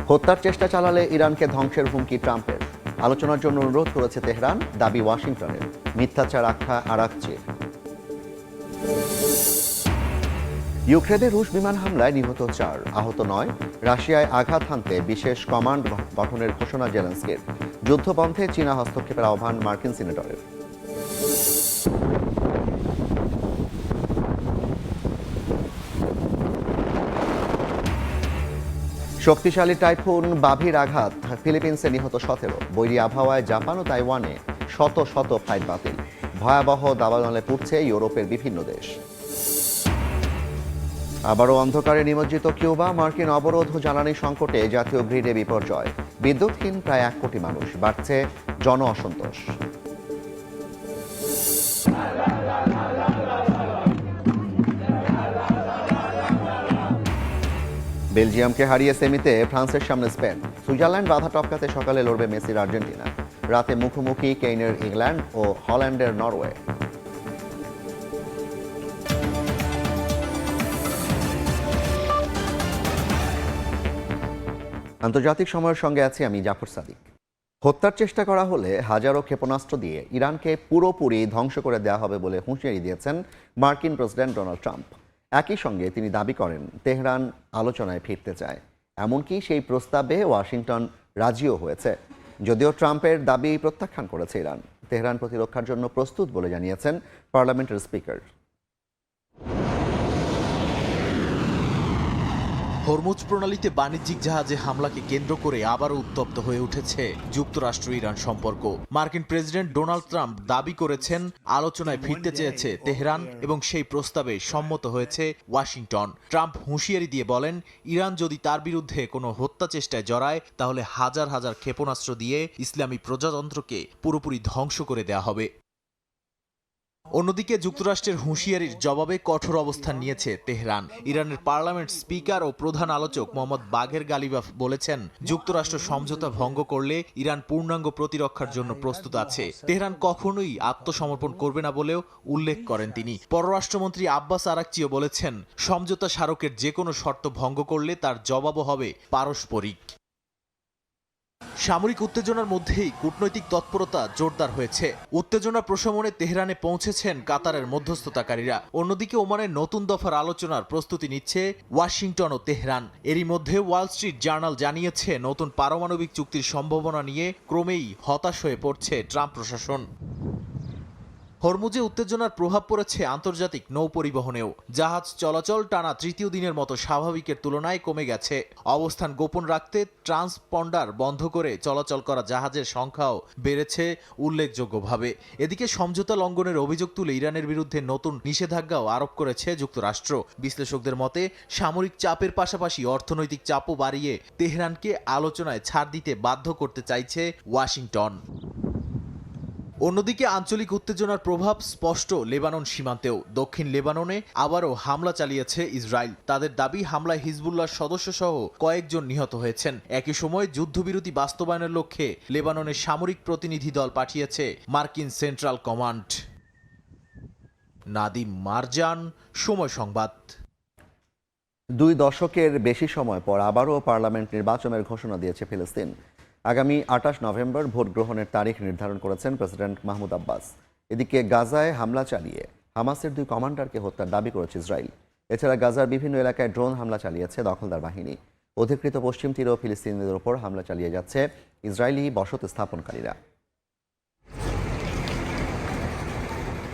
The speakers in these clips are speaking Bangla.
হত্যার চেষ্টা চালালে ইরানকে ধ্বংসের হুমকি ট্রাম্পের। আলোচনার জন্য অনুরোধ করেছে তেহরান, দাবি ওয়াশিংটনের। মিথ্যাচার আখ্যা আরাকচির। ইউক্রেনে রুশ বিমান হামলায় নিহত 4, আহত 9। রাশিয়ায় আঘাত হানতে বিশেষ কমান্ড গঠনের ঘোষণা জেলেনস্কির। যুদ্ধবন্ধে চীনা হস্তক্ষেপের আহ্বান মার্কিন সিনেটরের। শক্তিশালী টাইফুন বাভির আঘাত, ফিলিপিন্সে নিহত 17। বৈরী আবহাওয়ায় জাপান ও তাইওয়ানে শত শত ফ্লাইট বাতিল। ভয়াবহ দাবানলে পুড়ছে ইউরোপের বিভিন্ন দেশ। আবারও অন্ধকারে নিমজ্জিত কিউবা, মার্কিন অবরোধ ও জ্বালানি সংকটে জাতীয় গ্রিডে বিপর্যয়। বিদ্যুৎহীন প্রায় 1 কোটি মানুষ, বাড়ছে জন অসন্তোষ। বেলজিয়ামকে হারিয়ে সেমিতে ফ্রান্সের সামনে স্পেন। সুইজারল্যান্ড বাধা টপকাতে সকালে লড়বে মেসির আর্জেন্টিনা। রাতে মুখোমুখি কেইনের ইংল্যান্ড ও হল্যান্ডের নরওয়ে। আন্তর্জাতিক সময়ের সঙ্গে আছি আমি জাফর সাদিক। হত্যার চেষ্টা করা হলে হাজারো ক্ষেপণাস্ত্র দিয়ে ইরানকে পুরোপুরি ধ্বংস করে দেওয়া হবে বলে হুঁশিয়ারি দিয়েছেন মার্কিন প্রেসিডেন্ট ডোনাল্ড ট্রাম্প। একই সঙ্গে তিনি দাবি করেন তেহরান আলোচনায় ফিরতে চায়। এমনকি সেই প্রস্তাবে ওয়াশিংটন রাজিও হয়েছে। যদিও ট্রাম্পের দাবি প্রত্যাখ্যান করেছে ইরান। তেহরান প্রতিরক্ষার জন্য প্রস্তুত বলে জানিয়েছেন পার্লামেন্টের স্পিকার। হরমুজ প্রণালীতে বাণিজ্যিক জাহাজে হামলাকে কেন্দ্র করে আবারও উত্তপ্ত হয়ে উঠেছে যুক্তরাষ্ট্র ইরান সম্পর্ক। মার্কিন প্রেসিডেন্ট ডোনাল্ড ট্রাম্প দাবি করেছেন আলোচনায় ফিরতে চেয়েছে তেহরান এবং সেই প্রস্তাবে সম্মত হয়েছে ওয়াশিংটন। ট্রাম্প হুঁশিয়ারি দিয়ে বলেন, ইরান যদি তার বিরুদ্ধে কোনো হত্যা চেষ্টায় জড়ায় তাহলে হাজার হাজার ক্ষেপণাস্ত্র দিয়ে ইসলামী প্রজাতন্ত্রকে পুরোপুরি ধ্বংস করে দেয়া হবে। অন্যদিকে যুক্তরাষ্ট্রের হুঁশিয়ারির জবাবে কঠোর অবস্থান নিয়েছে তেহরান। ইরানের পার্লামেন্ট স্পিকার ও প্রধান আলোচক মোহাম্মদ বাঘের গালিবাফ বলেছেন, যুক্তরাষ্ট্র সমঝোতা ভঙ্গ করলে ইরান পূর্ণাঙ্গ প্রতিরক্ষার জন্য প্রস্তুত আছে। তেহরান কখনোই আত্মসমর্পণ করবে না বলেও উল্লেখ করেন তিনি। পররাষ্ট্রমন্ত্রী আব্বাস আরাকচিও বলেছেন, সমঝোতা স্মারকের যে কোনো শর্ত ভঙ্গ করলে তার জবাবও হবে পারস্পরিক। সামরিক উত্তেজনার মধ্যেই কূটনৈতিক তৎপরতা জোরদার হয়েছে। উত্তেজনা প্রশমনে তেহরানে পৌঁছেছেন কাতারের মধ্যস্থতাকারীরা। অন্যদিকে ওমানের নতুন দফার আলোচনার প্রস্তুতি নিচ্ছে ওয়াশিংটন ও তেহরান। এরই মধ্যে ওয়াল স্ট্রিট জার্নাল জানিয়েছে, নতুন পারমাণবিক চুক্তির সম্ভাবনা নিয়ে ক্রমেই হতাশ হয়ে পড়ছে ট্রাম্প প্রশাসন। হরমুজে উত্তেজনার প্রভাব পড়েছে আন্তর্জাতিক নৌ পরিবহনেও। জাহাজ চলাচল টানা তৃতীয় দিনের মতো স্বাভাবিকের তুলনায় কমে গেছে। অবস্থান গোপন রাখতে ট্রান্সপন্ডার বন্ধ করে চলাচল করা জাহাজের সংখ্যাও বেড়েছে উল্লেখযোগ্যভাবে। এদিকে সমঝোতা লঙ্ঘনের অভিযোগ তুলে ইরানের বিরুদ্ধে নতুন নিষেধাজ্ঞাও আরোপ করেছে যুক্তরাষ্ট্র। বিশ্লেষকদের মতে, সামরিক চাপের পাশাপাশি অর্থনৈতিক চাপও বাড়িয়ে তেহরানকে আলোচনায় ছাড় দিতে বাধ্য করতে চাইছে ওয়াশিংটন। অন্যদিকে আঞ্চলিক উত্তেজনার প্রভাব স্পষ্ট লেবানন সীমান্তেও। দক্ষিণ লেবাননে আবারও হামলা চালিয়েছে ইসরায়েল। তাদের দাবি, হামলায় হিজবুল্লাহর সদস্যসহ কয়েকজন নিহত হয়েছেন। একই সময় যুদ্ধবিরতি বাস্তবায়নের লক্ষ্যে লেবাননের সামরিক প্রতিনিধি দল পাঠিয়েছে মার্কিন সেন্ট্রাল কমান্ড। নাদিম মারজান, সময় সংবাদ। 2 দশকের বেশি সময় পর আবারও পার্লামেন্ট নির্বাচনের ঘোষণা দিয়েছে ফিলিস্তিন। আগামী 28 নভেম্বর ভোট গ্রহণের তারিখ নির্ধারণ করেছেন প্রেসিডেন্ট মাহমুদ আব্বাস। এদিকে গাজায় হামলা চালিয়ে হামাসের 2 কমান্ডারকে হত্যার দাবি করেছে ইসরায়েল। এছাড়া গাজার বিভিন্ন এলাকায় ড্রোন হামলা চালিয়েছে দখলদার বাহিনী। অধিকৃত পশ্চিম তীরেও ফিলিস্তিনিদের ওপর হামলা চালিয়ে যাচ্ছে ইসরায়েলি বসতি স্থাপনকারীরা।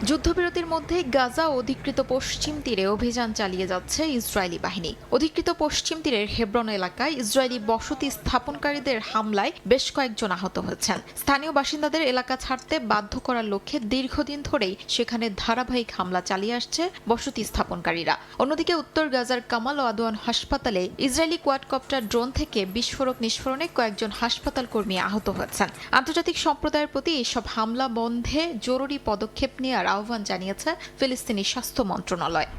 যুদ্ধবিরতির মধ্যে গাজা অধিকৃত পশ্চিম তীরে অভিযান চালিয়ে যাচ্ছে ইসরায়েলি বাহিনী। অধিকৃত পশ্চিম তীরের হেব্রন এলাকায় ইসরায়েলি বসতি স্থাপনকারীদের হামলায় বেশ কয়েকজন আহত হয়েছেন। স্থানীয় বাসিন্দাদের এলাকা ছাড়তে বাধ্য করার লক্ষ্যে দীর্ঘদিন ধরেই সেখানে ধারাবাহিক হামলা চালিয়ে আসছে বসতি স্থাপনকারীরা। অন্যদিকে উত্তর গাজার কামাল ও আদওয়ান হাসপাতালে ইসরায়েলি কোয়াডকপ্টার ড্রোন থেকে বিস্ফোরক নিষ্ফোরণে কয়েকজন হাসপাতাল কর্মী আহত হয়েছেন। আন্তর্জাতিক সম্প্রদায়ের প্রতি এসব হামলা বন্ধে জরুরি পদক্ষেপ নেওয়ার আহ্বান জানিয়েছে ফিলিস্তিনি স্বাস্থ্য মন্ত্রণালয়।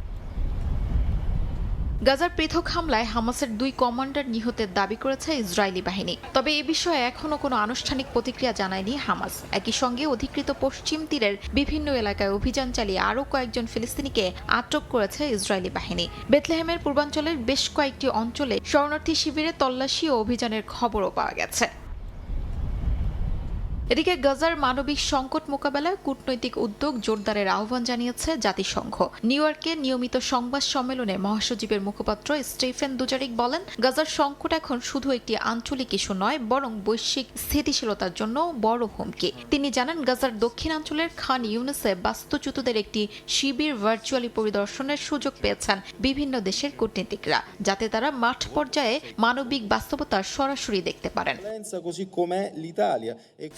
গাজার পৃথক হামলায় হামাসের 2 কমান্ডার নিহতের দাবি করেছে ইসরায়েলি বাহিনী। তবে এ বিষয়ে এখনো কোনো আনুষ্ঠানিক প্রতিক্রিয়া জানায়নি হামাস। একই সঙ্গে অধিকৃত পশ্চিম তীরের বিভিন্ন এলাকায় অভিযান চালিয়ে আরও কয়েকজন ফিলিস্তিনিকে আটক করেছে ইসরায়েলি বাহিনী। বেথলেহেমের পূর্বাঞ্চলের বেশ কয়েকটি অঞ্চলে শরণার্থী শিবিরে তল্লাশি ও অভিযানের খবরও পাওয়া গেছে। এদিকে গাজার মানবিক সংকট মোকাবেলায় কূটনৈতিক উদ্যোগ জোরদারের আহ্বান জানিয়েছে জাতিসংঘ। নিউ ইয়র্কে নিয়মিত সংবাদ সম্মেলনে মহাসচিবের মুখপাত্র স্টিফেন দুজারিক বলেন, গাজার সংকট এখন শুধু একটি আঞ্চলিক ইস্যু নয়, বরং বৈশ্বিক স্থিতিশীলতার জন্য বড় হুমকি। তিনি জানান, গাজার দক্ষিণাঞ্চলের খান ইউনিসে বাস্তুচ্যুতদের একটি শিবির ভার্চুয়ালি পরিদর্শনের সুযোগ পেয়েছেন বিভিন্ন দেশের কূটনীতিকরা, যাতে তারা মাঠ পর্যায়ে মানবিক বাস্তবতা সরাসরি দেখতে পারেন।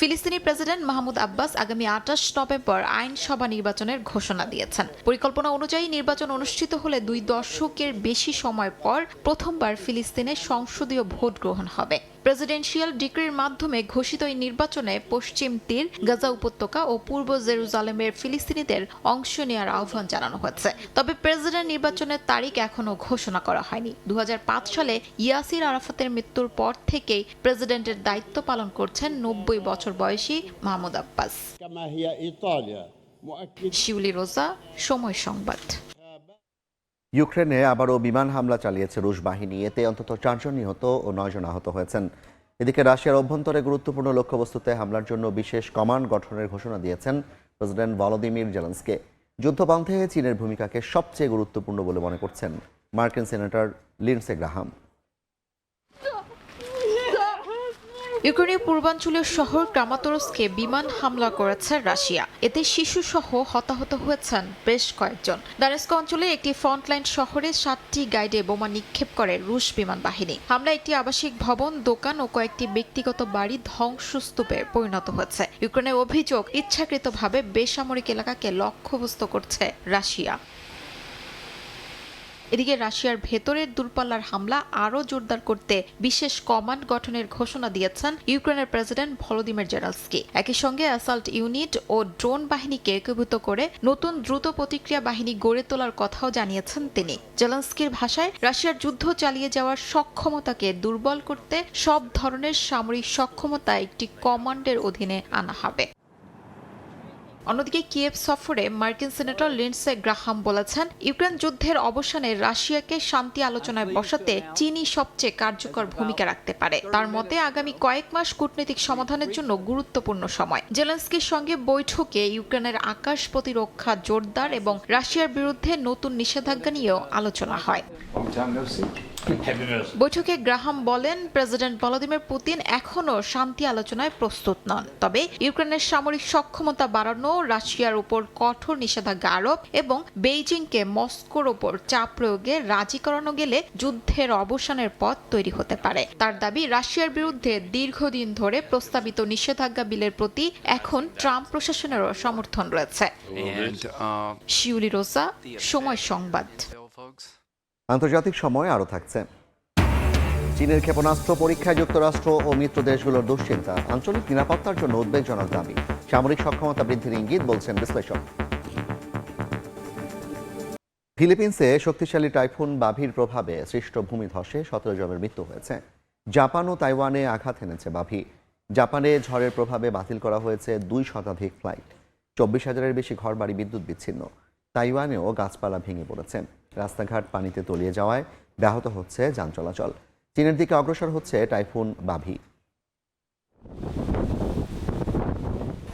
ফিলিস্তিনি প্রেসিডেন্ট মাহমুদ আব্বাস আগামী 28 নভেম্বর আইনসভা নির্বাচনের ঘোষণা দিয়েছেন। পরিকল্পনা অনুযায়ী নির্বাচন অনুষ্ঠিত হলে 2 দশকের বেশি সময় পর প্রথমবার ফিলিস্তিনে সংসদীয় ভোট গ্রহণ হবে। প্রেসিডেন্সিয়াল ডিক্রির মাধ্যমে ঘোষিত এই নির্বাচনে পশ্চিম তীর, গাজা উপত্যকা ও পূর্ব জেরুজালেমের ফিলিস্তিনিদের অংশ নেওয়ার আহ্বান জানানো হয়েছে। তবে প্রেসিডেন্ট নির্বাচনের তারিখ এখনো ঘোষণা করা হয়নি। 2005 সালে ইয়াসির আরাফাতের মৃত্যুর পর থেকেই প্রেসিডেন্টের দায়িত্ব পালন করছেন 90 বছর বয়সী মাহমুদ আব্বাস। শিউলি রোজা, সময় সংবাদ। ইউক্রেনে আবারও বিমান হামলা চালিয়েছে রুশ বাহিনী। এতে অন্তত 4 জন নিহত ও 9 জন আহত হয়েছেন। এদিকে রাশিয়ার অভ্যন্তরে গুরুত্বপূর্ণ লক্ষ্যবস্তুতে হামলার জন্য বিশেষ কমান্ড গঠনের ঘোষণা দিয়েছেন প্রেসিডেন্ট ভলোদিমির জেলেনস্কি। যুদ্ধপন্থে চীনের ভূমিকাকে সবচেয়ে গুরুত্বপূর্ণ বলে মনে করছেন মার্কিন সেনেটর লিন্ডসে গ্রাহাম। ইউক্রেনের পূর্বাঞ্চলীয় শহর ক্রামাতরস্কে বিমান হামলা করেছে রাশিয়া। এতে শিশুসহ হতাহত হয়েছেন বেশ কয়েকজন। দানেস্ক অঞ্চলে একটি ফ্রন্টলাইন শহরে 7টি গাইডে বোমা নিক্ষেপ করে রুশ বিমান বাহিনী। হামলায় একটি আবাসিক ভবন, দোকান ও কয়েকটি ব্যক্তিগত বাড়ি ধ্বংসস্তূপে পরিণত হয়েছে। ইউক্রেনের অভিযোগ, ইচ্ছাকৃতভাবে বেসামরিক এলাকাকে লক্ষ্যবস্তু করছে রাশিয়া। এদিকে রাশিয়ার ভেতরের দূরপাল্লার হামলা আরও জোরদার করতে বিশেষ কমান্ড গঠনের ঘোষণা দিয়েছেন ইউক্রেনের প্রেসিডেন্ট ভলোদিমির জেলেনস্কি। একই সঙ্গে অ্যাসাল্ট ইউনিট ও ড্রোন বাহিনীকে একীভূত করে নতুন দ্রুত প্রতিক্রিয়া বাহিনী গড়ে তোলার কথাও জানিয়েছেন তিনি। জেলেনস্কির ভাষায়, রাশিয়ার যুদ্ধ চালিয়ে যাওয়ার সক্ষমতাকে দুর্বল করতে সব ধরনের সামরিক সক্ষমতা একটি কমান্ডের অধীনে আনা হবে। অন্যদিকে কিয়েভ সফরে মার্কিন সেনেটর লিন্ডসে গ্রাহাম বলেছেন, ইউক্রেন যুদ্ধের অবসানে রাশিয়াকে শান্তি আলোচনায় বসাতে চীনই সবচেয়ে কার্যকর ভূমিকা রাখতে পারে। তার মতে আগামী কয়েক মাস কূটনৈতিক সমাধানের জন্য গুরুত্বপূর্ণ সময়। জেলেনস্কির সঙ্গে বৈঠকে ইউক্রেনের আকাশ প্রতিরক্ষা জোরদার এবং রাশিয়ার বিরুদ্ধে নতুন নিষেধাজ্ঞা নিয়েও আলোচনা হয়। বৈঠকে গ্রাহাম বলেন, প্রেসিডেন্ট ভলোদিমির পুতিন এখনও শান্তি আলোচনায় প্রস্তুত নন। তবে ইউক্রেনের সামরিক সক্ষমতা বাড়ানো, রাশিয়ার উপর কঠোর নিষেধাজ্ঞা আরোপ এবং বেইজিংকে মস্কোর উপর চাপ প্রয়োগে রাজি করানো গেলে যুদ্ধের অবসানের পথ তৈরি হতে পারে। তার দাবি, রাশিয়ার বিরুদ্ধে দীর্ঘদিন ধরে প্রস্তাবিত নিষেধাজ্ঞা বিলের প্রতি এখন ট্রাম্প প্রশাসনেরও সমর্থন রয়েছে। শিউলি রোজা, সময় সংবাদ। আন্তর্জাতিক সময় আরও থাকছে। চীনের ক্ষেপণাস্ত্র পরীক্ষায় যুক্তরাষ্ট্র ও মিত্র দেশগুলোর দুশ্চিন্তা, আঞ্চলিক নিরাপত্তার জন্য উদ্বেগজনক দাবি। সামরিক সক্ষমতা বৃদ্ধির ইঙ্গিত, বলছেন বিশ্লেষক। ফিলিপিন্সে শক্তিশালী টাইফুন বাভির প্রভাবে সৃষ্ট ভূমিধসে 17 জনের মৃত্যু হয়েছে। জাপান ও তাইওয়ানে আঘাত এনেছে বাভি। জাপানে ঝড়ের প্রভাবে বাতিল করা হয়েছে 2 শতাধিক ফ্লাইট। 24,000-এর বেশি ঘরবাড়ি বিদ্যুৎ বিচ্ছিন্ন। তাইওয়ানেও গাছপালা ভেঙে পড়েছে। রাস্তাঘাট পানিতে তলিয়ে যাওয়ায় ব্যাহত হচ্ছে যান চলাচল। চীনের দিকে অগ্রসর হচ্ছে টাইফুন বাভি।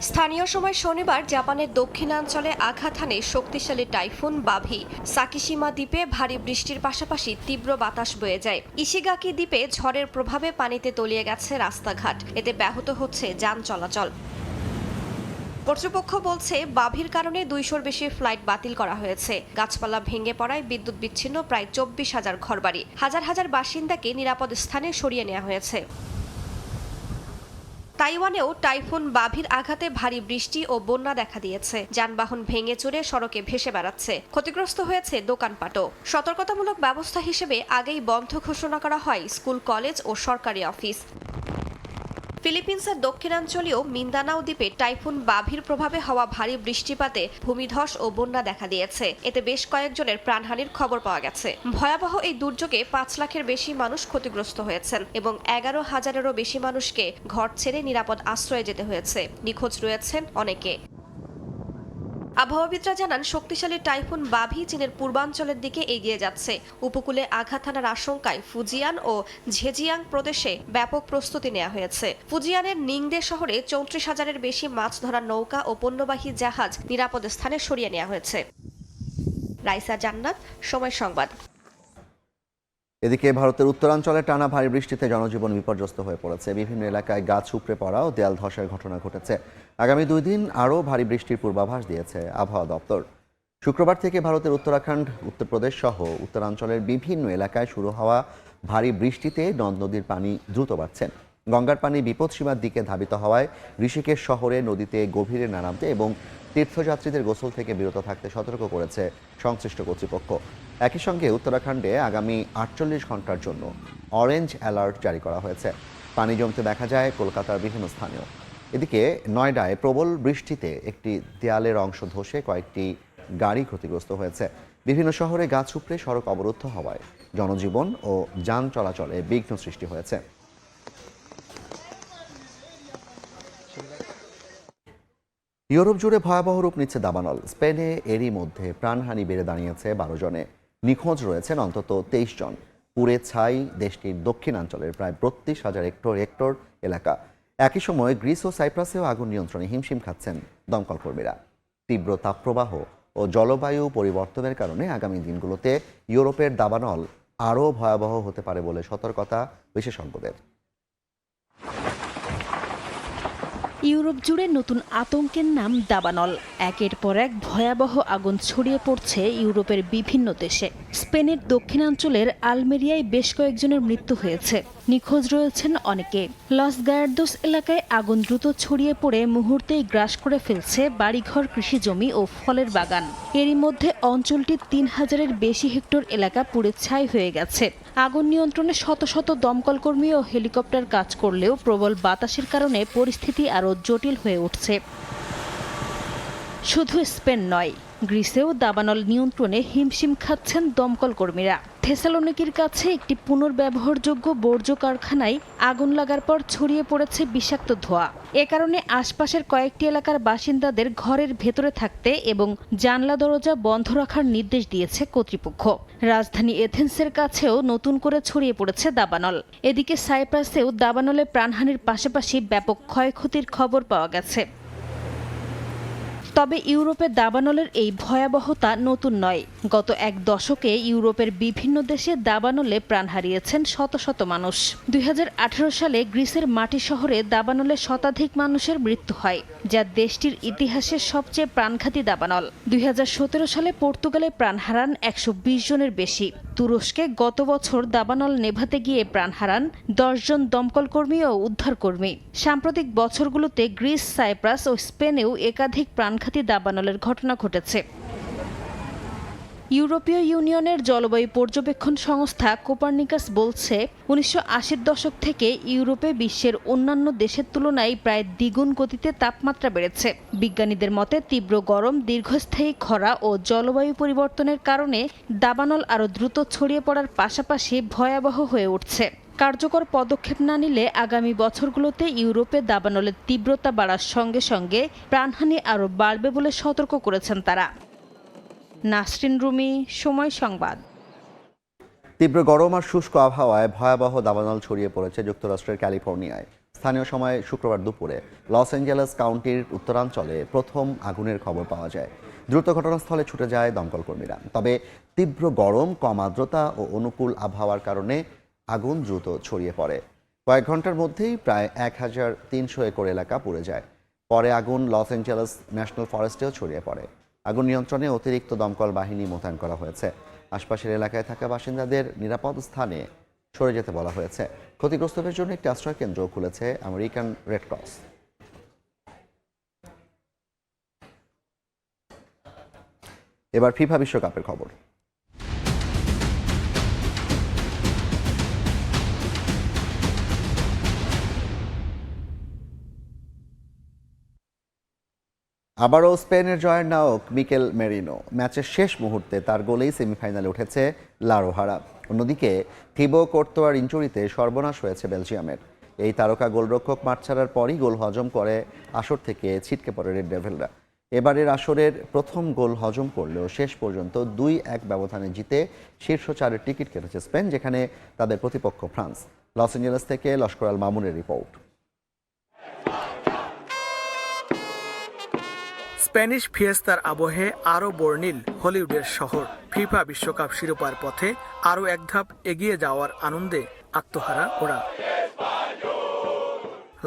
স্থানীয় সময় শনিবার জাপানের দক্ষিণাঞ্চলে আঘাত হানে শক্তিশালী টাইফুন বাভি। সাকিশিমা দ্বীপে ভারী বৃষ্টির পাশাপাশি তীব্র বাতাস বয়ে যায়। ইশিগাকি দ্বীপে ঝড়ের প্রভাবে পানিতে তলিয়ে গেছে রাস্তাঘাট। এতে ব্যাহত হচ্ছে যান চলাচল। কর্তৃপক্ষ বলছে, বাভির কারণে 200-র বেশি ফ্লাইট বাতিল করা হয়েছে। গাছপালা ভেঙে পড়ায় বিদ্যুৎ বিচ্ছিন্ন প্রায় 24,000 ঘরবাড়ি। হাজার হাজার বাসিন্দাকে নিরাপদ স্থানে সরিয়ে নেওয়া হয়েছে। তাইওয়ানেও টাইফুন বাভির আঘাতে ভারী বৃষ্টি ও বন্যা দেখা দিয়েছে। যানবাহন ভেঙে চুরে সড়কে ভেসে বেড়াচ্ছে। ক্ষতিগ্রস্ত হয়েছে দোকানপাটও। সতর্কতামূলক ব্যবস্থা হিসেবে আগেই বন্ধ ঘোষণা করা হয় স্কুল, কলেজ ও সরকারি অফিস। ফিলিপিন্সের দক্ষিণাঞ্চলীয় মিন্দানাও দ্বীপে টাইফুন বাভির প্রভাবে হওয়া ভারী বৃষ্টিপাতে ভূমিধস ও বন্যা দেখা দিয়েছে। এতে বেশ কয়েকজনের প্রাণহানির খবর পাওয়া গেছে। ভয়াবহ এই দুর্যোগে 5 লাখের বেশি মানুষ ক্ষতিগ্রস্ত হয়েছেন এবং 11,000-এরও বেশি মানুষকে ঘর ছেড়ে নিরাপদ আশ্রয়ে যেতে হয়েছে। নিখোঁজ রয়েছেন অনেকে। আবহাওয়াবিদরা জানান, শক্তিশালী টাইফুন বাভি চীনের পূর্বাঞ্চলের দিকে এগিয়ে যাচ্ছে। উপকূলে আঘাত হানার আশঙ্কায় ফুজিয়ান ও ঝেজিয়াং প্রদেশে ব্যাপক প্রস্তুতি নেওয়া হয়েছে। ফুজিয়ানের নিংদে শহরে 34,000-এর বেশি মাছ ধরার নৌকা ও পণ্যবাহী জাহাজ নিরাপদ স্থানে সরিয়ে নেওয়া হয়েছে। রাইসা জান্নাত, সময় সংবাদ। এদিকে ভারতের উত্তরাঞ্চলে টানা ভারী বৃষ্টিতে জনজীবন বিপর্যস্ত হয়ে পড়েছে। বিভিন্ন এলাকায় গাছ উপড়ে পড়া ও দেয়াল ধসের ঘটনা ঘটেছে। আগামী 2 দিন আরও ভারী বৃষ্টির পূর্বাভাস দিয়েছে আবহাওয়া দপ্তর। শুক্রবার থেকে ভারতের উত্তরাখণ্ড, উত্তরপ্রদেশ সহ উত্তরাঞ্চলের বিভিন্ন এলাকায় শুরু হওয়া ভারী বৃষ্টিতে নদ নদীর পানি দ্রুত বাড়ছে। গঙ্গার পানি বিপদসীমার দিকে ধাবিত হওয়ায় ঋষিকেশ শহরে নদীতে গভীরে না নামতে এবং তীর্থযাত্রীদের গোসল থেকে বিরত থাকতে সতর্ক করেছে সংশ্লিষ্ট কর্তৃপক্ষ। একই সঙ্গে উত্তরাখণ্ডে আগামী 48 ঘন্টার জন্য অরেঞ্জ অ্যালার্ট জারি করা হয়েছে। পানি জমতে দেখা যায় কলকাতার বিভিন্ন স্থানেও। এদিকে নয়ডায় প্রবল বৃষ্টিতে একটি দেয়ালের অংশ ধসে কয়েকটি গাড়ি ক্ষতিগ্রস্ত হয়েছে। বিভিন্ন শহরে গাছ উপড়ে সড়ক অবরুদ্ধ হওয়ায় জনজীবন ও যান চলাচলে বিঘ্ন সৃষ্টি হয়েছে। ইউরোপ জুড়ে ভয়াবহ রূপ নিচ্ছে দাবানল। স্পেনে এরই মধ্যে প্রাণহানি বেড়ে দাঁড়িয়েছে 12 জনে। নিখোঁজ রয়েছেন অন্তত 23 জন। পুড়ে ছাই দেশটির দক্ষিণাঞ্চলের প্রায় 32,000 হেক্টর এলাকা। একই সময় গ্রিস ও সাইপ্রাসেও আগুন নিয়ন্ত্রণে হিমশিম খাচ্ছেন দমকল কর্মীরা। তীব্র তাপপ্রবাহ ও জলবায়ু পরিবর্তনের কারণে আগামী দিনগুলোতে ইউরোপের দাবানল আরও ভয়াবহ হতে পারে বলে সতর্কতা বিশেষজ্ঞদের। ইউরোপ জুড়ে নতুন আতঙ্কের নাম দাবানল। একের পর এক ভয়াবহ আগুন ছড়িয়ে পড়ছে ইউরোপের বিভিন্ন দেশে। স্পেনের দক্ষিণাঞ্চলের আলমেরিয়ায় বেশ কয়েকজনের মৃত্যু হয়েছে। নিখোঁজ রয়েছেন অনেকে। লস গায়ার্দোস এলাকায় আগুন দ্রুত ছড়িয়ে পড়ে মুহূর্তেই গ্রাস করে ফেলছে বাড়িঘর, কৃষিজমি ও ফলের বাগান। এরই মধ্যে অঞ্চলটির 3,000-এর বেশি হেক্টর এলাকা পুড়ে ছাই হয়ে গেছে। আগুন নিয়ন্ত্রণে শত শত দমকল কর্মী ও হেলিকপ্টার কাজ করলেও প্রবল বাতাসের কারণে পরিস্থিতি আরও জটিল হয়ে উঠছে। শুধু স্পেন নয়, গ্রিসেও দাবানল নিয়ন্ত্রণে হিমশিম খাচ্ছেন দমকল কর্মীরা। থেসালোনিকির কাছে একটি পুনর্ব্যবহারযোগ্য বর্জ্য কারখানায় আগুন লাগার পর ছড়িয়ে পড়েছে বিষাক্ত ধোঁয়া। এ কারণে আশপাশের কয়েকটি এলাকার বাসিন্দাদের ঘরের ভেতরে থাকতে এবং জানলা দরজা বন্ধ রাখার নির্দেশ দিয়েছে কর্তৃপক্ষ। রাজধানী এথেন্সের কাছেও নতুন করে ছড়িয়ে পড়েছে দাবানল। এদিকে সাইপ্রাসেও দাবানলে প্রাণহানির পাশাপাশি ব্যাপক ক্ষয়ক্ষতির খবর পাওয়া গেছে। তবে ইউরোপে দাবানলের এই ভয়াবহতা নতুন নয়। গত এক দশকে ইউরোপের বিভিন্ন দেশে দাবানলে প্রাণ হারিয়েছেন শত শত মানুষ। 2018 সালে গ্রিসের মাটি শহরে দাবানলে শতাধিক মানুষের মৃত্যু হয়, যা দেশটির ইতিহাসের সবচেয়ে প্রাণঘাতী দাবানল। 2017 সালে পর্তুগালে প্রাণ হারান 120 জনের বেশি। তুরস্কে গত বছর দাবানল নেভাতে গিয়ে প্রাণ হারান 10 জন দমকল কর্মী ও উদ্ধারকর্মী। সাম্প্রতিক বছরগুলোতে গ্রিস, সাইপ্রাস ও স্পেনেও একাধিক প্রাণঘাতী দাবানলের ঘটনা ঘটেছে। ইউরোপীয় ইউনিয়নের জলবায়ু পর্যবেক্ষণ সংস্থা কোপার্নিকাস বলছে, 1980-র দশক থেকে ইউরোপে বিশ্বের অন্যান্য দেশের তুলনায় প্রায় দ্বিগুণ গতিতে তাপমাত্রা বেড়েছে। বিজ্ঞানীদের মতে তীব্র গরম, দীর্ঘস্থায়ী খরা ও জলবায়ু পরিবর্তনের কারণে দাবানল আরও দ্রুত ছড়িয়ে পড়ার পাশাপাশি ভয়াবহ হয়ে উঠছে। কার্যকর পদক্ষেপ না নিলে আগামী বছরগুলোতে ইউরোপে দাবানলের তীব্রতা বাড়ার সঙ্গে সঙ্গে প্রাণহানি আরও বাড়বে বলে সতর্ক করেছেন তারা। নাসরিন রুমি, সময় সংবাদ। তীব্র গরম আর শুষ্ক আবহাওয়ায় ভয়াবহ দাবানল ছড়িয়ে পড়েছে যুক্তরাষ্ট্রের ক্যালিফোর্নিয়ায়। স্থানীয় সময় শুক্রবার দুপুরে লস অ্যাঞ্জেলেস কাউন্টির উত্তরাঞ্চলে প্রথম আগুনের খবর পাওয়া যায়। দ্রুত ঘটনাস্থলে ছুটে যায় দমকল কর্মীরা। তবে তীব্র গরম, কম আর্দ্রতা ও অনুকূল আবহাওয়ার কারণে আগুন দ্রুত ছড়িয়ে পড়ে। কয়েক ঘন্টার মধ্যেই প্রায় 1,300 একর এলাকা পুড়ে যায়। পরে আগুন লস অ্যাঞ্জেলেস ন্যাশনাল ফরেস্টেও ছড়িয়ে পড়ে। আগুন নিয়ন্ত্রণে অতিরিক্ত দমকল বাহিনী মোতায়েন করা হয়েছে। আশপাশের এলাকায় থাকা বাসিন্দাদের নিরাপদ স্থানে সরে যেতে বলা হয়েছে। ক্ষতিগ্রস্তদের জন্য একটি আশ্রয় কেন্দ্র খুলেছে আমেরিকান রেড ক্রস। এবার ফিফা বিশ্বকাপের খবর। আবারও স্পেনের জয়ের নায়ক মিকেল মেরিনো। ম্যাচের শেষ মুহূর্তে তার গোলেই সেমিফাইনালে উঠেছে লা রোহারা। অন্যদিকে থিবো কোর্তোয়ার ইনজুরিতে সর্বনাশ হয়েছে বেলজিয়ামের। এই তারকা গোলরক্ষক মাঠ ছাড়ার পরই গোল হজম করে আসর থেকে ছিটকে পড়ে রেড ডেভিলরা। এবারের আসরের প্রথম গোল হজম করলেও শেষ পর্যন্ত 2-1 ব্যবধানে জিতে শীর্ষ 4-এর টিকিট কেটেছে স্পেন, যেখানে তাদের প্রতিপক্ষ ফ্রান্স। লস এঞ্জেলেস থেকে লস্কর আল মামুনের রিপোর্ট। স্প্যানিশ ফিয়েস্তার আবহে আরও বর্ণিল হলিউডের শহর। ফিফা বিশ্বকাপ শিরোপার পথে আরও এক ধাপ এগিয়ে যাওয়ার আনন্দে আত্মহারা ওরা।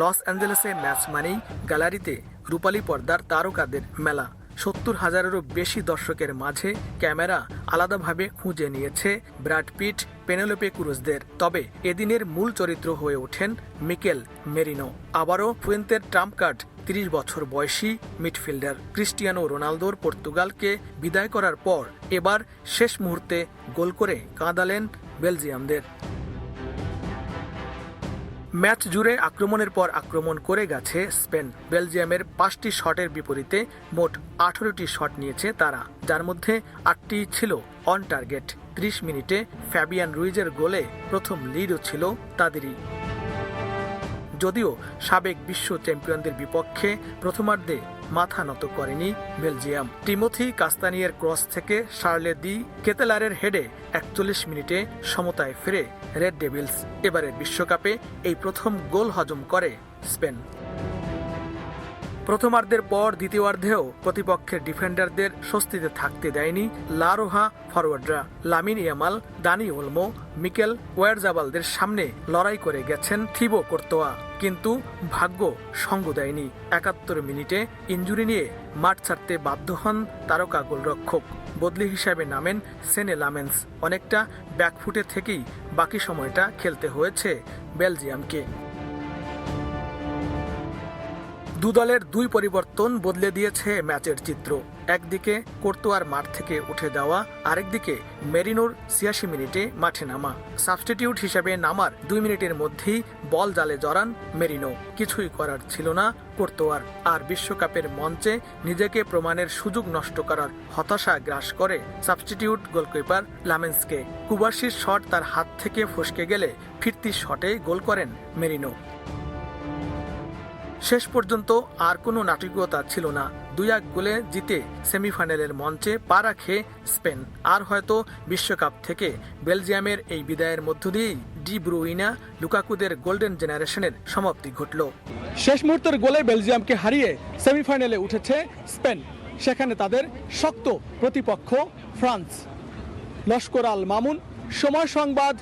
লস অ্যাঞ্জেলেসে ম্যাচ মানেই গ্যালারিতে রূপালী পর্দার তারকাদের মেলা। 70,000-এরও বেশি দর্শকের মাঝে ক্যামেরা আলাদাভাবে খুঁজে নিয়েছে ব্র্যাড পিট, পেনেলোপে ক্রুজদের। তবে এদিনের মূল চরিত্র হয়ে ওঠেন মিকেল মেরিনো। আবারও ফুয়েন্তের ট্রাম্প কার্ড 30 বছর বয়সী মিডফিল্ডার ক্রিস্টিয়ানো রোনালদোর পর্তুগালকে বিদায় করার পর এবার শেষ মুহূর্তে গোল করে কাঁদালেন বেলজিয়ামদের। ম্যাচ জুড়ে আক্রমণের পর আক্রমণ করে গেছে স্পেন। বেলজিয়ামের 5টি শটের বিপরীতে মোট 18টি শট নিয়েছে তারা, যার মধ্যে 8টি ছিল অন টার্গেট। 30 মিনিটে ফ্যাবিয়ান রুইজের গোলে প্রথম লিডও ছিল তাদেরই। যদিও সাবেক বিশ্ব চ্যাম্পিয়নদের বিপক্ষে প্রথমার্ধে মাথা নত করেনি বেলজিয়াম। টিমোথি কাস্তানিয়ের ক্রস থেকে শার্লে দি কেতেলারের হেডে 41 মিনিটে সমতায় ফিরে রেড ডেভিলস। এবারের বিশ্বকাপে এই প্রথম গোল হজম করে স্পেন। প্রথমার্ধের পর দ্বিতীয়ার্ধেও প্রতিপক্ষের ডিফেন্ডারদের স্বস্তিতে থাকতে দেয়নি লা রোহা ফরওয়ার্ডরা। Lamine Yamal, Dani Olmo, Mikel ওয়ারজাবালদের সামনে লড়াই করে গেছেন থিবো কোর্তোয়া, কিন্তু ভাগ্য সঙ্গ দেয়নি। 71 মিনিটে ইনজুরি নিয়ে মাঠ ছাড়তে বাধ্য হন তারকা গোলরক্ষক। বদলি হিসাবে নামেন সেনে লামেন্স। অনেকটা ব্যাকফুটে থেকেই বাকি সময়টা খেলতে হয়েছে বেলজিয়ামকে। দু দলের দুই পরিবর্তন বদলে দিয়েছে ম্যাচের চিত্র। একদিকে কোর্তোয়ার মাঠ থেকে উঠে যাওয়া, আরেকদিকে মেরিনোর 86 মিনিটে মাঠে নামা। সাবস্টিটিউট হিসেবে নামার 2 মিনিটের মধ্যেই বল জালে জড়ান মেরিনো। কিছুই করার ছিল না কোর্তোয়ার। আর বিশ্বকাপের মঞ্চে নিজেকে প্রমাণের সুযোগ নষ্ট করার হতাশা গ্রাস করে সাবস্টিটিউট গোলকিপার লামেন্সকে। কুবাসির শট তার হাত থেকে ফসকে গেলে ফিরতি শটে গোল করেন মেরিনো। শেষ পর্যন্ত আর কোনো নাটকীয়তা ছিল না। 2-1 গোলে জিতে সেমিফাইনালের মঞ্চে পা রাখে স্পেন। আর হয়তো বিশ্বকাপ থেকে বেলজিয়ামের এই বিদায়ের মধ্য দিয়েই ডি ব্রুইনা, লুকাকুদের গোল্ডেন জেনারেশনের সমাপ্তি ঘটল। শেষ মুহূর্তের গোলে বেলজিয়ামকে হারিয়ে সেমিফাইনালে উঠেছে স্পেন। সেখানে তাদের শক্ত প্রতিপক্ষ ফ্রান্স। লস্কর আল মামুন, সময় সংবাদ,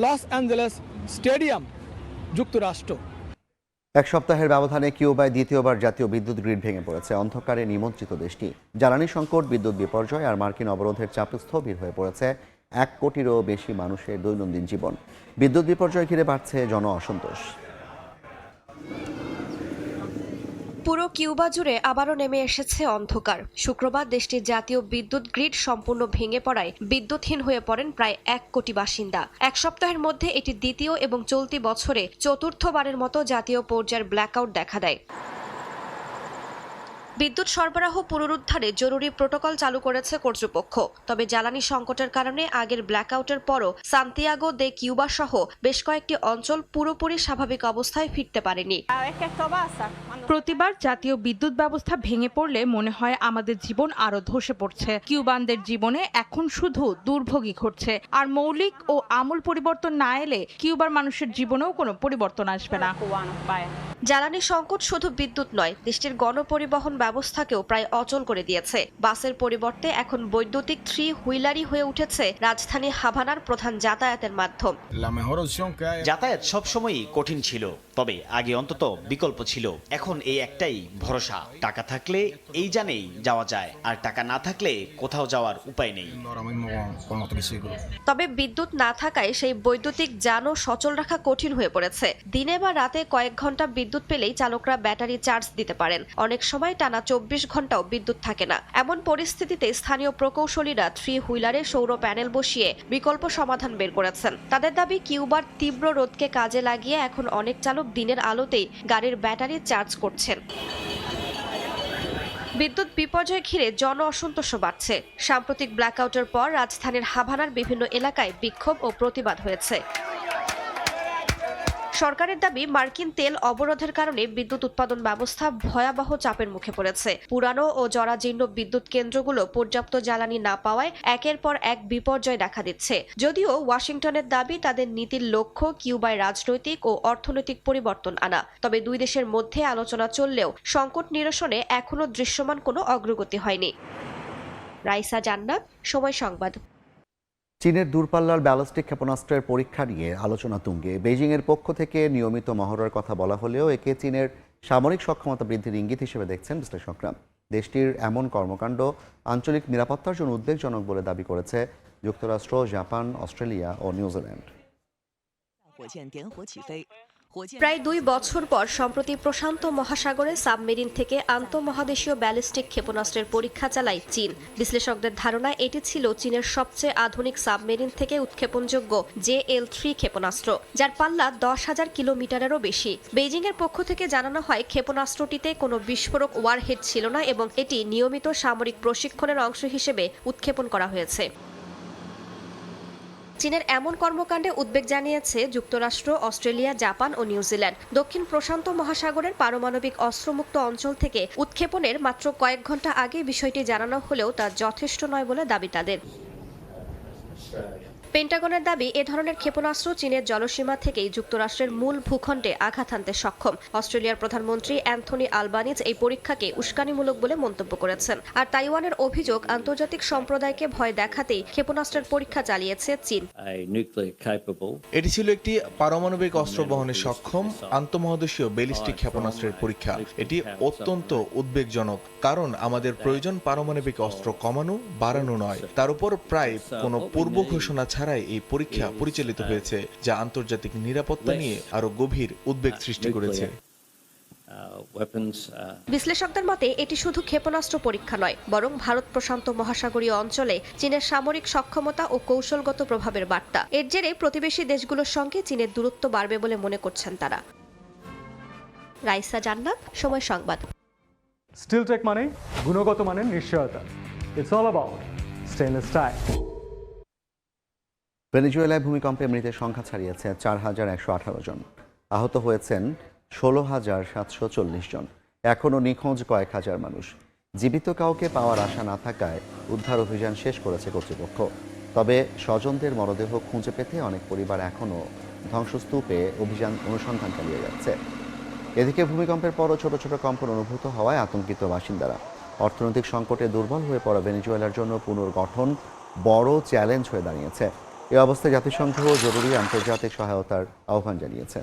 লস অ্যাঞ্জেলেস স্টেডিয়াম, যুক্তরাষ্ট্র। এক সপ্তাহের ব্যবধানে কিউবায় দ্বিতীয়বার জাতীয় বিদ্যুৎ গ্রিড ভেঙে পড়েছে। অন্ধকারে নিমজ্জিত দেশটি। জ্বালানি সংকট, বিদ্যুৎ বিপর্যয় আর মার্কিন অবরোধের চাপে স্থবির হয়ে পড়েছে 1 কোটিরও বেশি মানুষের দৈনন্দিন জীবন। বিদ্যুৎ বিপর্যয় ঘিরে বাড়ছে জন অসন্তোষ। পুরো কিউবা জুড়ে আবারও নেমে এসেছে অন্ধকার। শুক্রবার দেশটির জাতীয় বিদ্যুৎ গ্রিড সম্পূর্ণ ভেঙে পড়ায় বিদ্যুৎহীন হয়ে পড়েন প্রায় 1 কোটি বাসিন্দা। এক সপ্তাহের মধ্যে এটি দ্বিতীয় এবং চলতি বছরে চতুর্থবারের মতো জাতীয় পর্যায়ের ব্ল্যাকআউট দেখা দেয়। বিদ্যুৎ সরবরাহ পুনরুদ্ধারে জরুরি প্রোটোকল চালু করেছে কর্তৃপক্ষ। তবে জ্বালানি সংকটের কারণে আগের ব্ল্যাকআউটের পরও সান্তিয়াগো দে কিউবা সহ বেশ কয়েকটি অঞ্চল পুরোপুরি স্বাভাবিক অবস্থায় ফিরতে পারেনি। প্রতিবার জাতীয় বিদ্যুৎ ব্যবস্থা ভেঙে পড়লে মনে হয় আমাদের জীবন আরো ধসে পড়ছে। কিউবানদের জীবনে এখন শুধু দুর্ভোগই ঘটছে। আর মৌলিক ও আমূল পরিবর্তন না এলে কিউবার মানুষের জীবনেও কোনো পরিবর্তন আসবে না। জ্বালানি সংকট শুধু বিদ্যুৎ নয়, দেশটির গণপরিবহন ব্যবস্থাকেও প্রায় অচল করে দিয়েছে। বাসের পরিবর্তে এখন বৈদ্যুতিক 3 হুইলারই হয়ে উঠেছে রাজধানী হাভানার প্রধান যাতায়াতের মাধ্যম। যাতায়াত সবসময়ই কঠিন ছিল, তবে আগে অন্তত বিকল্প ছিল। এখন এই একটাই ভরসা, টাকা থাকলে এই জানেই যাওয়া যায়, আর টাকা না থাকলে কোথাও যাওয়ার উপায় নেই। তবে বিদ্যুৎ না থাকায় সেই বৈদ্যুতিক যানও সচল রাখা কঠিন হয়ে পড়েছে। দিনে বা রাতে কয়েক ঘন্টা বিদ্যুৎ পেলেই চালকরা ব্যাটারি চার্জ দিতে পারেন। অনেক সময় টানা 24 ঘন্টাও বিদ্যুৎ থাকে না। এমন পরিস্থিতিতে স্থানীয় প্রকৌশলীরা 3 হুইলারে সৌর প্যানেল বসিয়ে বিকল্প সমাধান বের করেছেন। তাদের দাবি, কিউবার তীব্র রোদকে কাজে লাগিয়ে এখন অনেক চালক দিনের আলোতেই গাড়ির ব্যাটারি চার্জ করছেন। বিদ্যুৎ বিপর্যয় ঘিরে জন অসন্তোষ বাড়ছে। সাম্প্রতিক ব্ল্যাকআউটের পর রাজধানীর হাভানার বিভিন্ন এলাকায় বিক্ষোভ ও প্রতিবাদ হয়েছে। সরকারের দাবি, মার্কিন তেল অবরোধের কারণে বিদ্যুৎ উৎপাদন ব্যবস্থা ভয়াবহ চাপের মুখে পড়েছে। পুরানো ও জরাজীর্ণ বিদ্যুৎ কেন্দ্রগুলো পর্যাপ্ত জ্বালানি না পাওয়ায় একের পর এক বিপর্যয় দেখা দিচ্ছে। যদিও ওয়াশিংটনের দাবি, তাদের নীতির লক্ষ্য কিউবায় রাজনৈতিক ও অর্থনৈতিক পরিবর্তন আনা। তবে দুই দেশের মধ্যে আলোচনা চললেও সংকট নিরসনে এখনও দৃশ্যমান কোনো অগ্রগতি হয়নি। রাইসা জান্নাত, সময় সংবাদ। চীনের দূরপাল্লার ব্যালিস্টিক ক্ষেপণাস্ত্রের পরীক্ষা নিয়ে আলোচনা তুঙ্গে। বেইজিংয়ের পক্ষ থেকে নিয়মিত মহড়ার কথা বলা হলেও একে চীনের সামরিক সক্ষমতা বৃদ্ধির ইঙ্গিত হিসেবে দেখছেন বিশ্লেষকরা। দেশটির এমন কর্মকাণ্ড আঞ্চলিক নিরাপত্তার জন্য উদ্বেগজনক বলে দাবি করেছে যুক্তরাষ্ট্র, জাপান, অস্ট্রেলিয়া ও নিউজিল্যান্ড। প্রায় 2 বছর পর সম্প্রতি প্রশান্ত মহাসাগরে সাবমেরিন থেকে আন্তঃমহাদেশীয় ব্যালিস্টিক ক্ষেপণাস্ত্রের পরীক্ষা চালায় চীন। বিশ্লেষকদের ধারণা, এটি ছিল চীনের সবচেয়ে আধুনিক সাবমেরিন থেকে উৎক্ষেপণযোগ্য JL-3 ক্ষেপণাস্ত্র, যার পাল্লা 10,000 কিলোমিটারেরও বেশি। বেইজিংয়ের পক্ষ থেকে জানানো হয়, ক্ষেপণাস্ত্রটিতে কোনো বিস্ফোরক ওয়ারহেড ছিল না এবং এটি নিয়মিত সামরিক প্রশিক্ষণের অংশ হিসেবে উৎক্ষেপণ করা হয়েছে। চীনের এমন কর্মকাণ্ডে উদ্বেগ জানিয়েছে যুক্তরাষ্ট্র, অস্ট্রেলিয়া, জাপান ও নিউজিল্যান্ড। দক্ষিণ প্রশান্ত মহাসাগরের পারমাণবিক অস্ত্রমুক্ত অঞ্চল থেকে উৎক্ষেপণের মাত্র কয়েক ঘন্টা আগে বিষয়টি জানানো হলেও তা যথেষ্ট নয় বলে দাবি তাদের। পেন্টাগনের দাবি, এ ধরনের ক্ষেপণাস্ত্র চীনের জলসীমা থেকেই যুক্তরাষ্ট্রের মূল ভূখণ্ডে আঘাত হানতে সক্ষম। অস্ট্রেলিয়ার প্রধানমন্ত্রী অ্যান্থনি আলবানিজ এই পরীক্ষাকে উস্কানিমূলক বলে মন্তব্য করেছেন। আর তাইওয়ানের অভিযোগ, আন্তর্জাতিক সম্প্রদায়কে ভয় দেখাতেই ক্ষেপণাস্ত্রের পরীক্ষা চালিয়েছে চীন। এটি ছিল একটি পারমাণবিক অস্ত্র বহনে সক্ষম আন্তঃমহাদেশীয় ব্যালিস্টিক ক্ষেপণাস্ত্রের পরীক্ষা। এটি অত্যন্ত উদ্বেগজনক, কারণ আমাদের প্রয়োজন পারমাণবিক অস্ত্র কমানো, বাড়ানো নয়। তার উপর প্রায় কোনো পূর্ব ঘোষণা ছাড়াই এই পরীক্ষা পরিচালিত হয়েছে, যা আন্তর্জাতিক নিরাপত্তা নিয়ে আরো গভীর উদ্বেগ সৃষ্টি করেছে। বিশ্লেষকদের মতে, এটি শুধু ক্ষেপণাস্ত্র পরীক্ষা নয়, বরং ভারত প্রশান্ত মহাসাগরীয় অঞ্চলে চীনের সামরিক সক্ষমতা ও কৌশলগত প্রভাবের বার্তা। এর জেরে প্রতিবেশী দেশগুলোর সঙ্গে চীনের দূরত্ব বাড়বে বলে মনে করছেন তারা। রাইসা জান্নাত, সময় সংবাদ। স্টিলটেক মানে গুণগত মানের নিশ্চয়তা। It's all about stainless style. ভেনেজুয়েলায় ভূমিকম্পে মৃতের সংখ্যা ছাড়িয়েছে 4,118 জন। আহত হয়েছেন 16,740 জন। এখনও নিখোঁজ কয়েক হাজার মানুষ। জীবিত কাউকে পাওয়ার আশা না থাকায় উদ্ধার অভিযান শেষ করেছে কর্তৃপক্ষ। তবে স্বজনদের মরদেহ খুঁজে পেতে অনেক পরিবার এখনও ধ্বংসস্তূপে অনুসন্ধান চালিয়ে যাচ্ছে। এদিকে ভূমিকম্পের পরও ছোট ছোট কম্পন অনুভূত হওয়ায় আতঙ্কিত বাসিন্দারা। অর্থনৈতিক সংকটে দুর্বল হয়ে পড়া ভেনেজুয়েলার জন্য পুনর্গঠন বড় চ্যালেঞ্জ হয়ে দাঁড়িয়েছে। এ অবস্থায় জাতিসংঘ জরুরি আন্তর্জাতিক সহায়তার আহ্বান জানিয়েছে।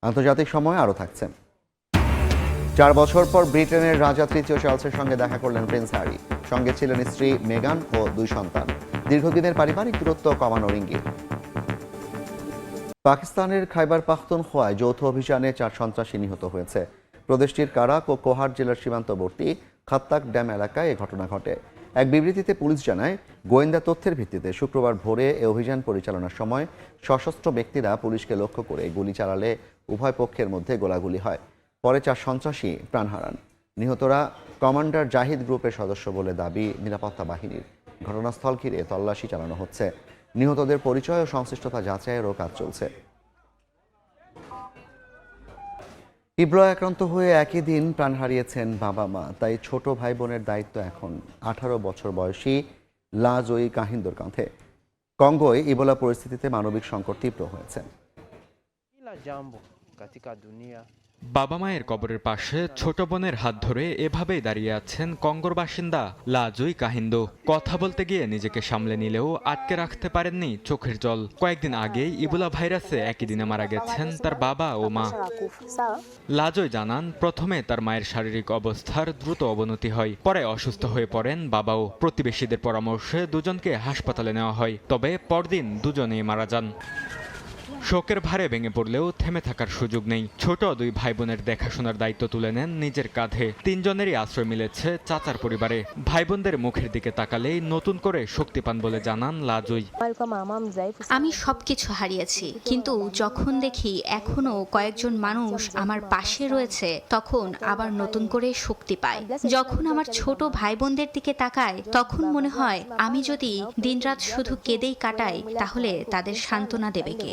আন্তর্জাতিক সময় আরও থাকছে। 4 বছর পর ব্রিটেনের রাজা তৃতীয় চার্লসের সঙ্গে দেখা করলেন প্রিন্স হ্যারি। সঙ্গে ছিলেন স্ত্রী মেগান ও 2 সন্তান। দীর্ঘদিনের পারিবারিক দূরত্ব কমানোর ইঙ্গিত। পাকিস্তানের খাইবার পাখতুনখোয়ায় যৌথ অভিযানে 4 সন্ত্রাসী নিহত হয়েছে। প্রদেশটির কারাক ও কোহার জেলার সীমান্তবর্তী খাত্তাক ড্যাম এলাকায় এ ঘটনা ঘটে। এক বিবৃতিতে পুলিশ জানায়, গোয়েন্দা তথ্যের ভিত্তিতে শুক্রবার ভোরে এ অভিযান পরিচালনার সময় সশস্ত্র ব্যক্তিরা পুলিশকে লক্ষ্য করে গুলি চালালে উভয় পক্ষের মধ্যে গোলাগুলি হয়। পরে 4 সন্ত্রাসী প্রাণ হারান। নিহতরা কমান্ডার জাহিদ গ্রুপের সদস্য বলে দাবি নিরাপত্তা বাহিনীর। ঘটনাস্থল ঘিরে তল্লাশি চালানো হচ্ছে। নিহতদের পরিচয় ও সংশ্লিষ্টতা যাচাইয়েরও কাজ চলছে। ইবলায় আক্রান্ত হয়ে একই দিন প্রাণ হারিয়েছেন বাবা মা। তাই ছোট ভাই বোনের দায়িত্ব এখন 18 বছর বয়সী লা জোই কাহিন্দোর কাঁধে। কঙ্গোয় ইবোলা পরিস্থিতিতে মানবিক সংকট তীব্র হয়েছে। বাবা মায়ের কবরের পাশে ছোট বোনের হাত ধরে এভাবেই দাঁড়িয়ে আছেন কঙ্গোর বাসিন্দা লা জোই কাহিন্দো। কথা বলতে গিয়ে নিজেকে সামলে নিলেও আটকে রাখতে পারেননি চোখের জল। কয়েকদিন আগেই ইবোলা ভাইরাসে একই দিনে মারা গেছেন তার বাবা ও মা। লা জোই জানান, প্রথমে তার মায়ের শারীরিক অবস্থার দ্রুত অবনতি হয়, পরে অসুস্থ হয়ে পড়েন বাবাও। প্রতিবেশীদের পরামর্শে দুজনকে হাসপাতালে নেওয়া হয়, তবে পরদিন দুজনেই মারা যান। শোকের ভারে ভেঙে পড়লেও থেমে থাকার সুযোগ নেই। ছোট দুই ভাই বোনের দেখাশোনার দায়িত্ব তুলে নেন নিজের কাঁধে। তিনজনেরই আশ্রয় মিলেছে চাচার পরিবারে। ভাই বোনদের মুখের দিকে তাকালেই নতুন করে শক্তি পান বলে জানান লাজুই। আমি সবকিছু হারিয়েছি, কিন্তু যখন দেখি এখনো কয়েকজন মানুষ আমার পাশে রয়েছে তখন আবার নতুন করে শক্তি পাই। যখন আমার ছোট ভাই বোনদের দিকে তাকাই তখন মনে হয় আমি যদি দিনরাত শুধু কেঁদেই কাটাই তাহলে তাদের সান্ত্বনা দেবে কে।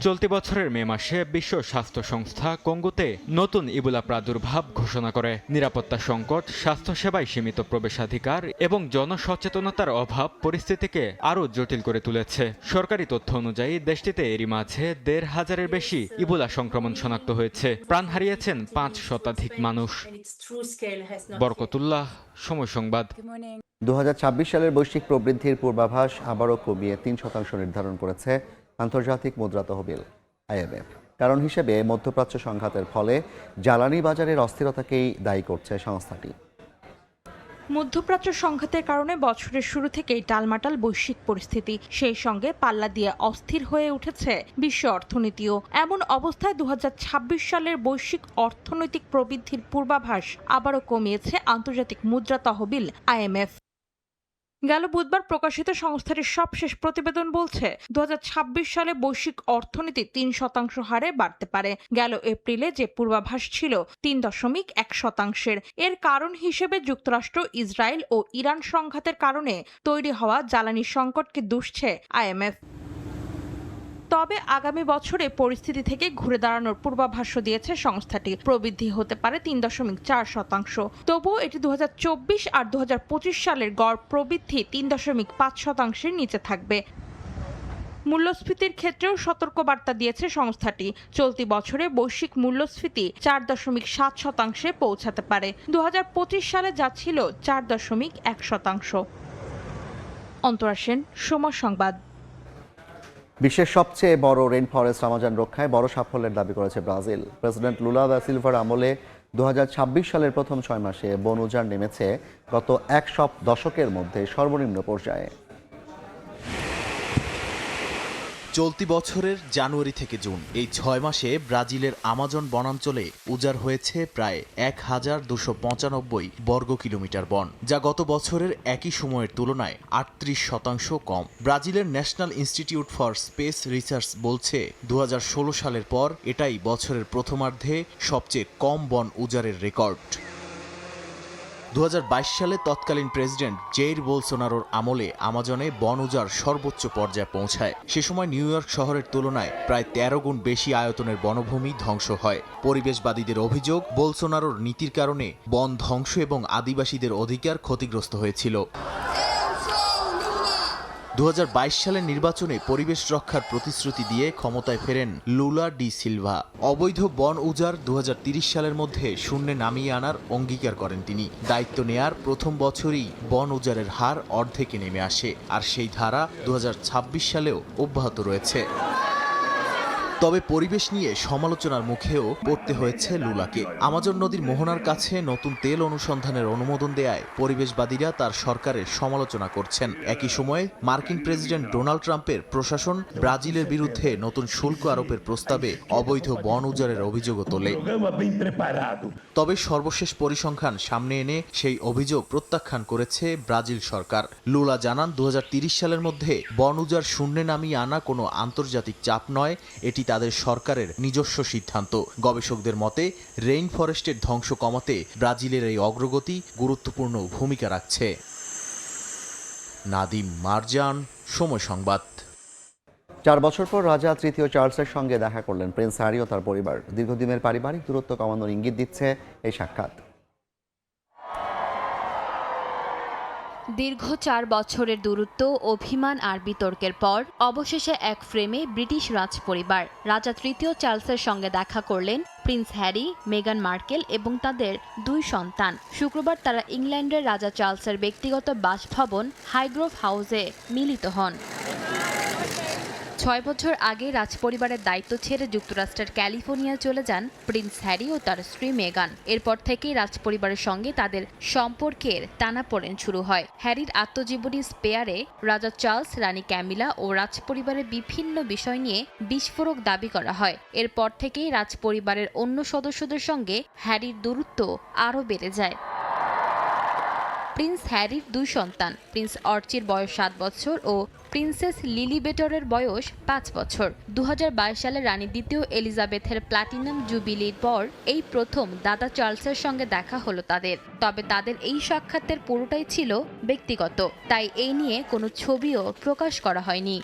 চলতি বছরের মে মাসে বিশ্ব স্বাস্থ্য সংস্থা কঙ্গোতে নতুন ইবোলা প্রাদুর্ভাব ঘোষণা করে। নিরাপত্তা সংকট, স্বাস্থ্যসেবায় সীমিত প্রবেশাধিকার এবং জনসচেতনতার অভাব পরিস্থিতিকে আরও জটিল করে তুলেছে। সরকারি তথ্য অনুযায়ী দেশটিতে এরই মাঝে ১৫০০-এর বেশি ইবোলা সংক্রমণ শনাক্ত হয়েছে। প্রাণ হারিয়েছেন ৫ শতাধিক মানুষ। বরকতুল্লাহ, সময় সংবাদ। 2026 সালের বৈশ্বিক প্রবৃদ্ধির পূর্বাভাস আবারও কমিয়ে 3% নির্ধারণ করেছে আন্তর্জাতিক মুদ্রা তহবিল IMF। কারণ হিসেবে মধ্যপ্রাচ্য সংঘাতের ফলে জ্বালানি বাজারের অস্থিরতাকেই দায়ী করছে সংস্থাটি। মধ্যপ্রাচ্য সংঘাতের কারণে বছরের শুরু থেকেই টালমাটাল বৈশ্বিক পরিস্থিতি, সেই সঙ্গে পাল্লা দিয়ে অস্থির হয়ে উঠেছে বিশ্ব অর্থনীতিও। এমন অবস্থায় 2026 সালের বৈশ্বিক অর্থনৈতিক প্রবৃদ্ধির পূর্বাভাস আবারও কমিয়েছে আন্তর্জাতিক মুদ্রা তহবিল IMF। গেল বুধবার প্রকাশিত সংস্থাটির সবশেষ প্রতিবেদন বলছে 2026 সালে বৈশ্বিক অর্থনীতি 3% হারে বাড়তে পারে। গেল এপ্রিলে যে পূর্বাভাস ছিল 3.1%। এর কারণ হিসেবে যুক্তরাষ্ট্র, ইসরায়েল ও ইরান সংঘাতের কারণে তৈরি হওয়া জ্বালানি সংকটকে দুষছে IMF। তবে আগামী বছরে পরিস্থিতি থেকে ঘুরে দাঁড়ানোর পূর্বাভাসও দিয়েছে সংস্থাটি। প্রবৃদ্ধি হতে পারে 3.4%। তবুও এটি 2024 আর 2025 সালের গড় প্রবৃদ্ধি 3.5%-এর নিচে থাকবে। মূল্যস্ফীতির ক্ষেত্রেও সতর্কবার্তা দিয়েছে সংস্থাটি। চলতি বছরে বৈশ্বিক মূল্যস্ফীতি 4.7%-এ পৌঁছাতে পারে। 2025 সালে যা ছিল 4.1%। অন্তরা সেন, সময় সংবাদ। বিশ্বের সবচেয়ে বড় রেইন ফরেস্ট আমাজন রক্ষায় বড় সাফল্যের দাবি করেছে ব্রাজিল। প্রেসিডেন্ট লুলা দা সিলভার আমলে 2026 সালের প্রথম 6 মাসে বন উজাড় নেমেছে গত এক দশকের মধ্যে সর্বনিম্ন পর্যায়ে। চলতি বছরের জানুয়ারি থেকে জুন এই 6 মাসে ব্রাজিলের আমাজন বনাঞ্চলে উজাড় হয়েছে প্রায় 1295 বর্গ কিলোমিটার বন, যা গত বছরের একই সময়ের তুলনায় 38% কম। ব্রাজিলের national institute for space research বলছে 2016 সালের পর এটাই বছরের প্রথমার্ধে সবচেয়ে কম বন উজাড়ের রেকর্ড। 2022 সালে তৎকালীন প্রেসিডেন্ট জেইর বোলসোনারোর আমলে আমাজনে বন উজাড় সর্বোচ্চ পর্যায়ে পৌঁছায়। সে সময় নিউ ইয়র্ক শহরের তুলনায় প্রায় 13 গুণ বেশি আয়তনের বনভূমি ধ্বংস হয়। পরিবেশবাদীদের অভিযোগ, বোলসোনারোর নীতির কারণে বন ধ্বংস এবং আদিবাসীদের অধিকার ক্ষতিগ্রস্ত হয়েছিল। 2022 সালের নির্বাচনে পরিবেশ রক্ষার প্রতিশ্রুতি দিয়ে ক্ষমতায় ফেরেন লুলা ডি সিলভা। অবৈধ বন উজাড় 2030 সালের মধ্যে শূন্যে নামিয়ে আনার অঙ্গীকার করেন তিনি। দায়িত্ব নেয়ার প্রথম বছরই বন উজাড়ের হার অর্ধেকে নেমে আসে, আর সেই ধারা 2026 সালেও অব্যাহত রয়েছে। তবে পরিবেশ নিয়ে সমালোচনার মুখেও পড়তে হয়েছে লুলাকে। আমাজন নদীর মোহনার কাছে নতুন তেল অনুসন্ধানের অনুমোদন দেয়ায় পরিবেশবাদীরা তার সরকারের সমালোচনা করছেন। একই সময়ে মার্কিন প্রেসিডেন্ট ডোনাল্ড ট্রাম্পের প্রশাসন ব্রাজিলের বিরুদ্ধে নতুন শুল্ক আরোপের প্রস্তাবে অবৈধ বন উজাড়ের অভিযোগও তোলে। তবে সর্বশেষ পরিসংখ্যান সামনে এনে সেই অভিযোগ প্রত্যাখ্যান করেছে ব্রাজিল সরকার। লুলা জানান 2030 সালের মধ্যে বন উজাড় শূন্যে নামিয়ে আনা কোনো আন্তর্জাতিক চাপ নয়, এটি তাদের সরকারের নিজস্ব সিদ্ধান্ত। গবেষকদের মতে রেইন ফরেস্টের ধ্বংস কমাতে ব্রাজিলের এই অগ্রগতি গুরুত্বপূর্ণ ভূমিকা রাখছে। নাদিম মারজান, সময় সংবাদ। 4 বছর পর রাজা তৃতীয় চার্লসের সঙ্গে দেখা করলেন প্রিন্স হ্যারি ও তার পরিবার। দীর্ঘদিনের পারিবারিক দূরত্ব কমানোর ইঙ্গিত দিচ্ছে এই সাক্ষাৎ। দীর্ঘ 4 বছরের দূরত্ব, অভিমান আর বিতর্কের পর অবশেষে এক ফ্রেমে ব্রিটিশ রাজ পরিবার রাজা তৃতীয় চার্লসের সঙ্গে দেখা করলেন প্রিন্স হ্যারি, মেগান মার্কেল এবং তাদের 2 সন্তান। শুক্রবার তারা ইংল্যান্ডের রাজা চার্লসের ব্যক্তিগত বাসভবন হাইগ্রোভ হাউসে মিলিত হন। 6 বছর আগে রাজপরিবারের দায়িত্ব ছেড়ে যুক্তরাষ্ট্রের ক্যালিফোর্নিয়া চলে যান প্রিন্স হ্যারি ও তার স্ত্রী মেগান। এরপর থেকেই রাজপরিবারের সঙ্গে তাদের সম্পর্কের টানাপোড়েন শুরু হয়। হ্যারির আত্মজীবনী স্পেয়ারে রাজা চার্লস, রানী ক্যামিলা ও রাজপরিবারের বিভিন্ন বিষয় নিয়ে বিস্ফোরক দাবি করা হয়। এরপর থেকেই রাজপরিবারের অন্য সদস্যদের সঙ্গে হ্যারির দূরত্ব আরও বেড়ে যায়। প্রিন্স হ্যারির 2 সন্তান, প্রিন্স অর্চির বয়স 7 বছর ও প্রিন্সেস লিলিবেটরের বয়স 5 বছর। 2022 সালে রানী দ্বিতীয় এলিজাবেথের প্লাটিনাম জুবিলির পর এই প্রথম দাদা চার্লসের সঙ্গে দেখা হলো তাদের। তবে তাদের এই সাক্ষাতের পুরোটাই ছিল ব্যক্তিগত, তাই এই নিয়ে কোনো ছবিও প্রকাশ করা হয়নি।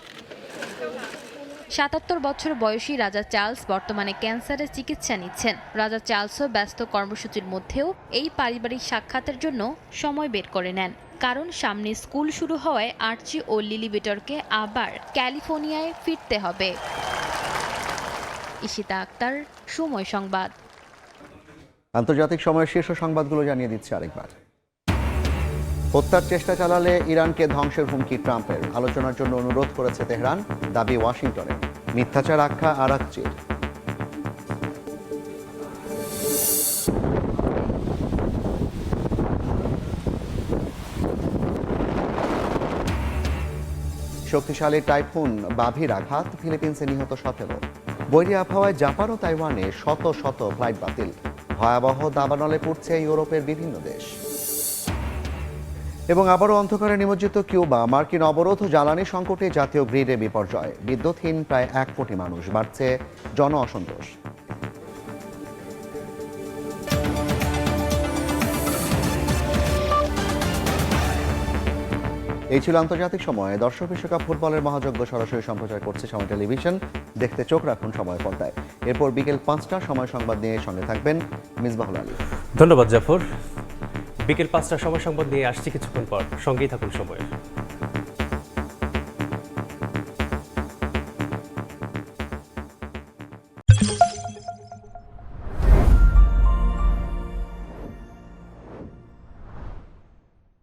77 বছর বয়সী রাজা চার্লস বর্তমানে ক্যান্সারের চিকিৎসা নিচ্ছেন। রাজা চার্লসও ব্যস্ত কর্মসূচির মধ্যেও এই পারিবারিক সাক্ষাতের জন্য সময় বের করে নেন, কারণ সামনে স্কুল শুরু হওয়ায় আর্চি ও লিলিবেটরকে আবার ক্যালিফোর্নিয়ায় ফিরতে হবে। ইশিতা আক্তার, সময় সংবাদ। আন্তর্জাতিক সময়ের শীর্ষ সংবাদগুলো জানিয়ে দিচ্ছে আরেকবার। হত্যার চেষ্টা চালালে ইরানকে ধ্বংসের হুমকি ট্রাম্পের, আলোচনার জন্য অনুরোধ করেছে তেহরান, দাবি ওয়াশিংটনের। মিথ্যাচার আখ্যা আরাকচির। শক্তিশালী টাইফুন বাভির আঘাত, ফিলিপিন্সে নিহত 17। বৈরী আবহাওয়ায় জাপান ও তাইওয়ানে শত শত ফ্লাইট বাতিল। ভয়াবহ দাবানলে পড়ছে ইউরোপের বিভিন্ন দেশ। এবং আবারও অন্ধকারে নিমজ্জিত কিউবা, মার্কিন অবরোধ ও জ্বালানি সংকটে জাতীয় গ্রিডে বিপর্যয়। বিদ্যুৎহীন প্রায় 1 কোটি মানুষ, বাড়ছে জন অসন্তোষ। এই ছিল আন্তর্জাতিক সময়। দর্শক, বিশ্বকাপ ফুটবলের মহাযজ্ঞ সরাসরি সম্প্রচার করছে সময় টেলিভিশন। দেখতে চোখ রাখুন সময় পর্দায়। এরপর বিকেল 5টার সময় সংবাদ নিয়ে সঙ্গে থাকবেন মিসবাহুল আলী। ধন্যবাদ জাফর। বিকেল 5টার সময় সংবাদ নিয়ে আসছি কিছুক্ষণ পর, সঙ্গেই থাকুন সময়ের।